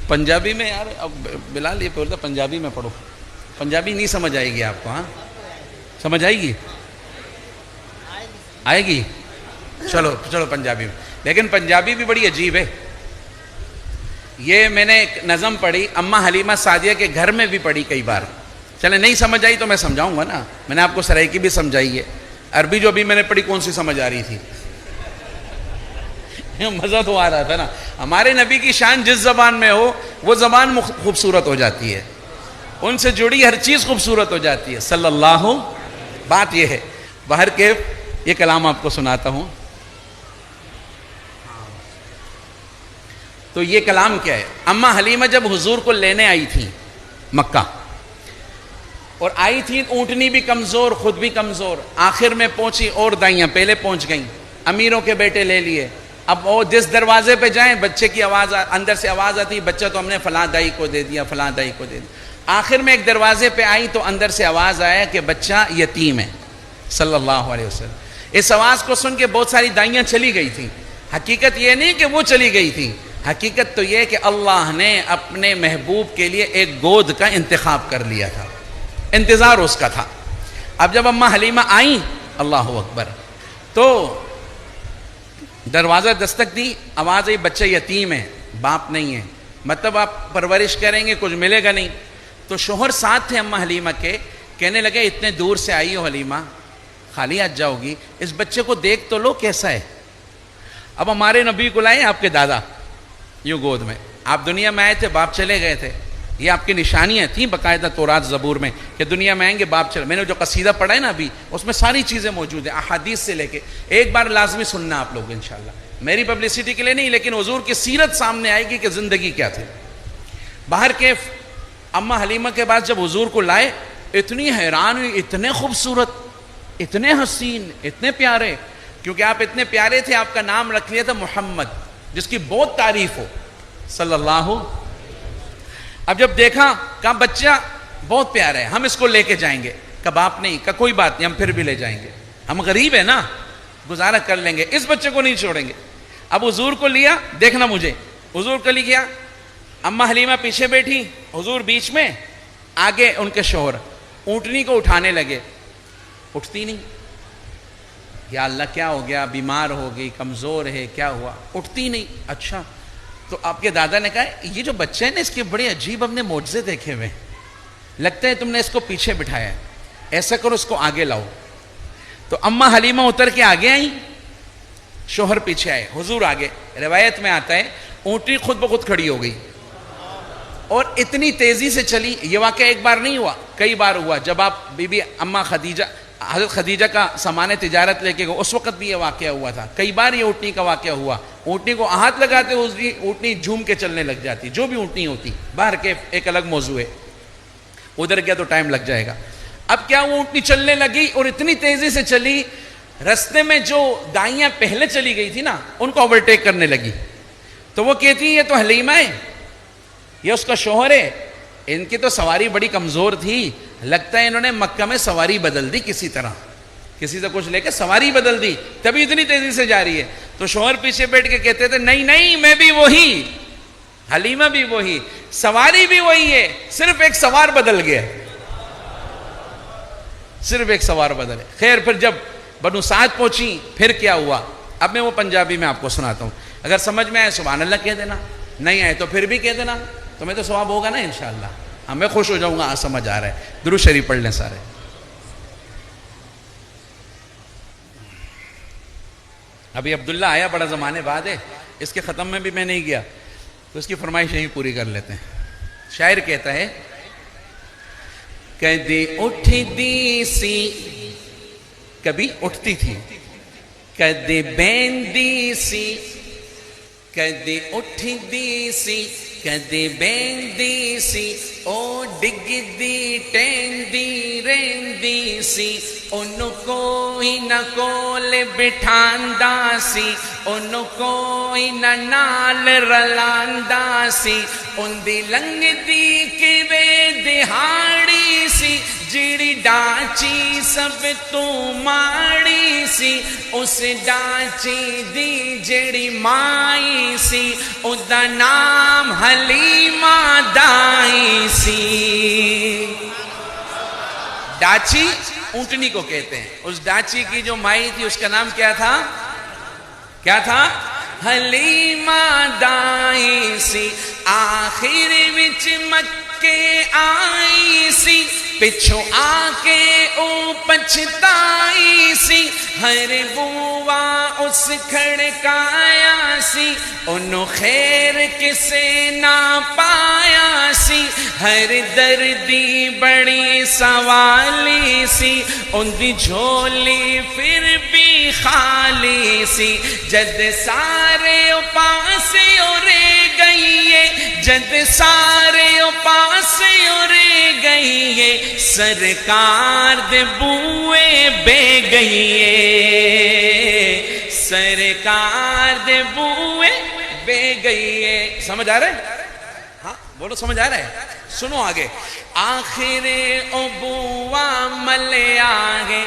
پنجابی میں یار، اب بلال یہ بولتا پنجابی میں پڑھو، پنجابی نہیں سمجھ آئے گی آپ کو؟ ہاں سمجھ آئے گی؟ آئے گی؟ چلو چلو پنجابی میں، لیکن پنجابی بھی بڑی عجیب ہے. یہ میں نے ایک نظم پڑھی اماں حلیمہ سعدیہ کے گھر میں بھی پڑھی کئی بار. چلے نہیں سمجھ آئی تو میں سمجھاؤں گا نا، میں نے آپ کو سرائکی بھی سمجھائی ہے. عربی جو ابھی میں نے پڑھی کون سی سمجھ آ رہی تھی؟ مزہ تو آ رہا تھا نا. ہمارے نبی کی شان جس زبان میں ہو وہ زبان خوبصورت ہو جاتی ہے، ان سے جڑی ہر چیز خوبصورت ہو جاتی ہے صلی اللہ. بات یہ ہے باہر کے یہ کلام آپ کو سناتا ہوں. تو یہ کلام کیا ہے؟ اماں حلیمہ جب حضور کو لینے آئی تھی مکہ، اور آئی تھی اونٹنی بھی کمزور، خود بھی کمزور، آخر میں پہنچی اور دائیاں پہلے پہنچ گئیں، امیروں کے بیٹے لے لیے. اب وہ جس دروازے پہ جائیں بچے کی آواز، اندر سے آواز آتی بچہ تو ہم نے فلاں دائی کو دے دیا، فلاں دائی کو دے دیا. آخر میں ایک دروازے پہ آئی تو اندر سے آواز آیا کہ بچہ یتیم ہے صلی اللہ علیہ وسلم. اس آواز کو سن کے بہت ساری دائیاں چلی گئی تھیں. حقیقت یہ نہیں کہ وہ چلی گئی تھی، حقیقت تو یہ کہ اللہ نے اپنے محبوب کے لیے ایک گود کا انتخاب کر لیا تھا، انتظار اس کا تھا. اب جب اماں حلیمہ آئیں، اللہ اکبر، تو دروازہ دستک دی، آواز آئی بچہ یتیم ہے، باپ نہیں ہے، مطلب آپ پرورش کریں گے کچھ ملے گا نہیں. تو شوہر ساتھ تھے اماں حلیمہ کے، کہنے لگے اتنے دور سے آئی ہو حلیمہ، خالی ہاتھ جاؤ گی، اس بچے کو دیکھ تو لو کیسا ہے. اب ہمارے نبی کو لائے آپ کے دادا یوں گود میں، آپ دنیا میں آئے تھے، باپ چلے گئے تھے. یہ آپ کی نشانیاں تھیں باقاعدہ تورات زبور میں کہ دنیا میں آئیں گے باپ چلے. میں نے جو قصیدہ پڑھا ہے نا ابھی، اس میں ساری چیزیں موجود ہیں، احادیث سے لے کے. ایک بار لازمی سننا آپ لوگ انشاءاللہ، میری پبلسٹی کے لیے نہیں لیکن حضور کی سیرت سامنے آئے گی کہ زندگی کیا تھی. باہر کے اماں حلیمہ کے بعد جب حضور کو لائے، اتنی حیران ہوئی، اتنے خوبصورت، اتنے حسین، اتنے پیارے، کیونکہ آپ اتنے پیارے تھے، آپ کا نام رکھ لیا تھا محمد، جس کی بہت تعریف ہو صلی اللہ. اب جب دیکھا کہا بچہ بہت پیارا ہے، ہم اس کو لے کے جائیں گے. کہ باپ نہیں، کہ کوئی بات نہیں، ہم پھر بھی لے جائیں گے، ہم غریب ہیں نا، گزارا کر لیں گے، اس بچے کو نہیں چھوڑیں گے. اب حضور کو لیا، دیکھنا مجھے، حضور کو لے گیا، اماں حلیمہ پیچھے بیٹھی، حضور بیچ میں، آگے ان کے شوہر. اونٹنی کو اٹھانے لگے، اٹھتی نہیں. یا اللہ کیا ہو گیا، بیمار ہو گئی، کمزور ہے، کیا ہوا، اٹھتی نہیں. اچھا، تو آپ کے دادا نے کہا یہ جو بچہ ہے نا اس کے بڑے عجیب ہم نے معجزے دیکھے ہوئے، لگتا ہے تم نے اس کو پیچھے بٹھایا ہے، ایسا کرو اس کو آگے لاؤ. تو اماں حلیمہ اتر کے آگے آئیں، شوہر پیچھے آئے، حضور آگے. روایت میں آتا ہے اونٹنی خود بخود کھڑی ہو گئی اور اتنی تیزی سے چلی. یہ واقعہ ایک بار نہیں ہوا، کئی بار ہوا. جب آپ بی بی اماں خدیجہ، حضرت خدیجہ کا سامان تجارت لے کے گئے، اس وقت بھی یہ واقعہ ہوا تھا. کئی بار یہ اونٹنی کا واقعہ ہوا. اونٹنی کو ہاتھ لگاتے اونٹنی جھوم کے چلنے لگ جاتی، جو بھی اونٹنی ہوتی. باہر کے ایک الگ موضوع ہے، ادھر گیا تو ٹائم لگ جائے گا. اب کیا وہ اونٹنی چلنے لگی اور اتنی تیزی سے چلی، رستے میں جو دائیاں پہلے چلی گئی تھی نا ان کو اوورٹیک کرنے لگی. تو وہ کہتی یہ تو حلیمہ ہے، یہ اس کا شوہر ہے، ان کی تو سواری بڑی کمزور تھی، لگتا ہے انہوں نے مکہ میں سواری بدل دی، کسی طرح کسی سے کچھ لے کے سواری بدل دی، تبھی اتنی تیزی سے جا رہی ہے. تو شوہر پیچھے بیٹھ کے کہتے تھے نہیں نہیں، میں بھی وہی، حلیمہ بھی وہی، سواری بھی وہی ہے، صرف ایک سوار بدل گیا، صرف ایک سوار بدل ہے. خیر پھر جب بنو سعد پہنچی پھر کیا ہوا، اب میں وہ پنجابی میں آپ کو سناتا ہوں. اگر سمجھ میں آئے سبحان اللہ کہہ دینا، نہیں آئے تو پھر بھی کہہ دینا، تمہیں تو ثواب ہوگا نا انشاءاللہ. ہاں میں خوش ہو جاؤں گا، سمجھ آ رہا ہے. درود شریف پڑھ لیں سارے. ابھی عبداللہ آیا بڑا زمانے بعد ہے، اس کے ختم میں بھی میں نہیں گیا، تو اس کی فرمائش یہیں پوری کر لیتے ہیں. شاعر کہتا ہے کدی اٹھتی سی، کبھی اٹھتی تھی، کدی بیندی سی، کدی اٹھتی سی، کدی بیندی سی، او ڈگدی ٹیندی رہندی سی، انہوں کوئی نہ کول بٹھاندا سی، انہوں کوئی نہ نال رلاندا سی، ان دی لنگ دی کیوے دہاڑی سی، جیڑی ڈانچی سب تو ماڑی سی، اس ڈانچی دی جیڑی مائی سی، او دا نام حلیمہ سی. ڈاچی اونٹنی کو کہتے ہیں. اس ڈاچی کی جو مائی تھی اس کا نام کیا تھا؟ کیا تھا؟ حلیمہ دائی سی. آخر وچ مکے آئی سی, پچھو آ کے او پچھتائی سی. ہر بوا اس کھڑکایا سی, انہوں خیر کسے نہ پایا سی. ہر دردی بڑی سوالی سی, ان دی جھولی پھر بھی خالی سی. جد سارے پاسے رہ گئیے, جد سارے پاسے رہ گئیے, سرکار دے بوئے بے گئیے, سرکار دے بوئے بے گئیے. سمجھ آ رہا ہے؟ ہاں بولو, سمجھ آ رہا ہے؟ سنو آگے. آخر ابوا ملے آگے,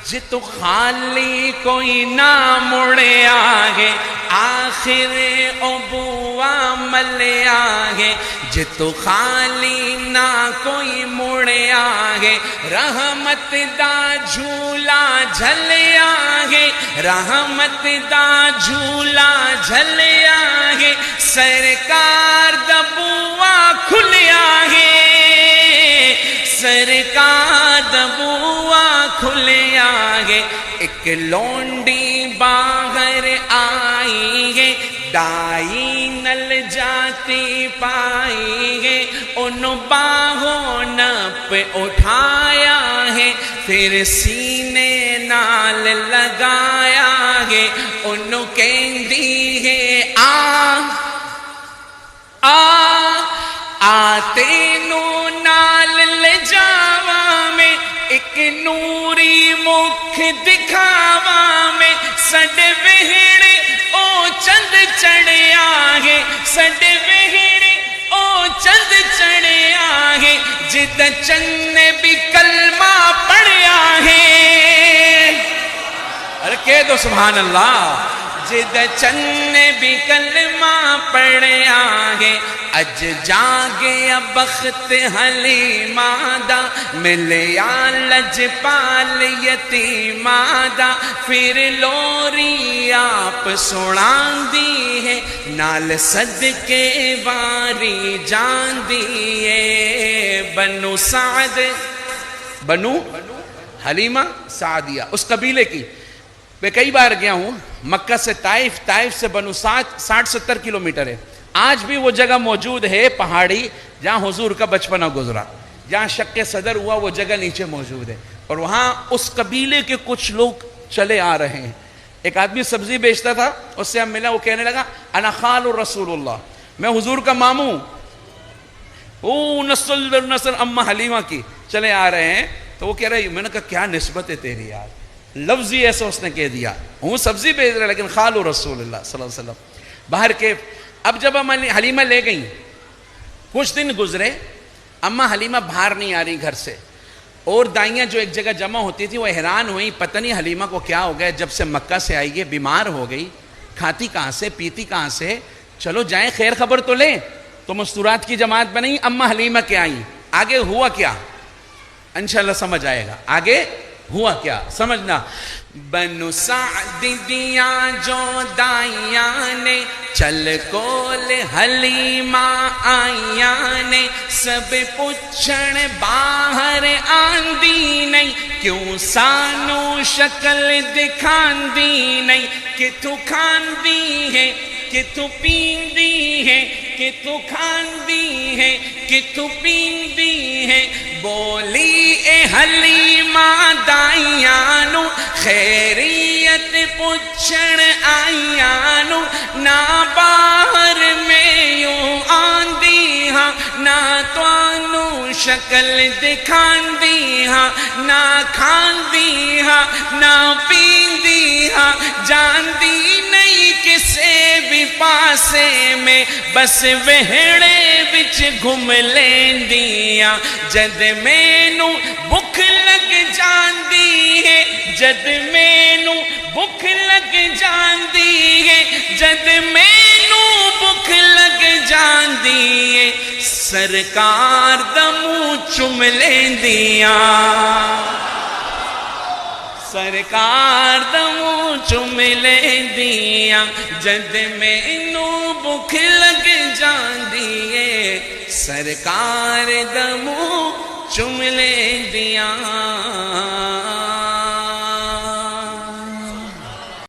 جتو خالی کوئی نہ مڑے آگے. آخر ابوا ملے آگے, جتو خالی نہ کوئی مڑے آگے. رحمت دا جھولا جھلے آگے, رحمت دا جھولا جھلے آگے. سرکار دا بوا کھلے آگے, سرکار دا بوا کھلے آگے. ایک لونڈی باہر آئی ہے, دائی نل جاتی پائی ہے. انہوں باہوں نپ اٹھایا ہے, پھر سینے نال لگایا ہے. انہوں کہندی ہے آ آتے نو نال لے جاوا میں, ایک نوری مکھ دکھاوا میں. سڈے وہڑے او چند چڑھیا ہے, سڈے وہڑے او چند چڑھیا ہے. جد چند نے بھی کلمہ پڑھیا ہے, ارے کہہ دو سبحان اللہ. جد چند نے بھی کلمہ پڑھیا ہے. اج جاگیا بخت حلیمہ دا, ملیا لجپال یتیمہ دا. پھر لوری آپ سنان دی ہے, نال صدقے واری جان دی ہے. بنو سعد, بنو حلیمہ سعدیہ اس قبیلے کی. میں کئی بار گیا ہوں مکہ سے طائف, طائف سے بنو سعد 60-70 کلومیٹر ہے. آج بھی وہ جگہ موجود ہے پہاڑی جہاں حضور کا بچپنا گزرا, جہاں شق صدر ہوا, وہ جگہ نیچے موجود ہے. اور وہاں اس قبیلے کے کچھ لوگ چلے آ رہے ہیں. ایک آدمی سبزی بیچتا تھا, اس سے ہم ملا, وہ کہنے لگا انا خال رسول اللہ, میں حضور کا ماموں. او نسل در نسل اماں حلیمہ کی چلے آ رہے ہیں. تو وہ کہہ رہے, میں نے کہا کیا نسبت ہے تیری یار, لفظ ہی ایسا اس نے کہہ دیا. ہوں سبزی بیچ رہا لیکن خال رسول اللہ صلی اللہ علیہ وسلم. باہر کے اب جب ہم حلیمہ لے گئیں, کچھ دن گزرے, اماں حلیمہ باہر نہیں آ رہی گھر سے, اور دائیاں جو ایک جگہ جمع ہوتی تھی وہ حیران ہوئی, پتہ نہیں حلیمہ کو کیا ہو گیا, جب سے مکہ سے آئی ہے بیمار ہو گئی, کھاتی کہاں سے پیتی کہاں سے, چلو جائیں خیر خبر تو لیں. تو مستورات کی جماعت بنی, اماں حلیمہ کے آئیں. آگے ہوا کیا انشاءاللہ سمجھ آئے گا. آگے ہوا کیا سمجھنا. بنو سعد دیاں جو دائیاں نے, چل کول حلیمہ آئیاں نے. سب پوچھن باہر آندی نہیں, کیوں سانو شکل دکھاندی نہیں. کتھوں کھاندی ہے, کتھوں پیندی ہے, کتھوں کھاندی ہے, کتھوں پیندی ہے. بولی اے حلیمہ دائیاں نو, خیریت پوچھن آئیاں نو. نہ باہر میں یوں آندی ہاں, نہ توانو شکل دکھاندی ہاں, نہ کھاندی ہاں, نہ پیندی ہاں. جاندی نہیں کسے بھی پاسے میں, بس وہڑے بچ گھم لیندیاں. جد مینو بھوک لگ جاندی ہے, جد مینو بھوک لگ جاندی ہے, جد مینو بھوک لگ جاندی ہے. سرکار دا منہ چم لیندیاں سرکار دا منہ چم لیندیاں جد مینوں بھوک لگ جاندی ہے سرکار دا منہ چم لیندیاں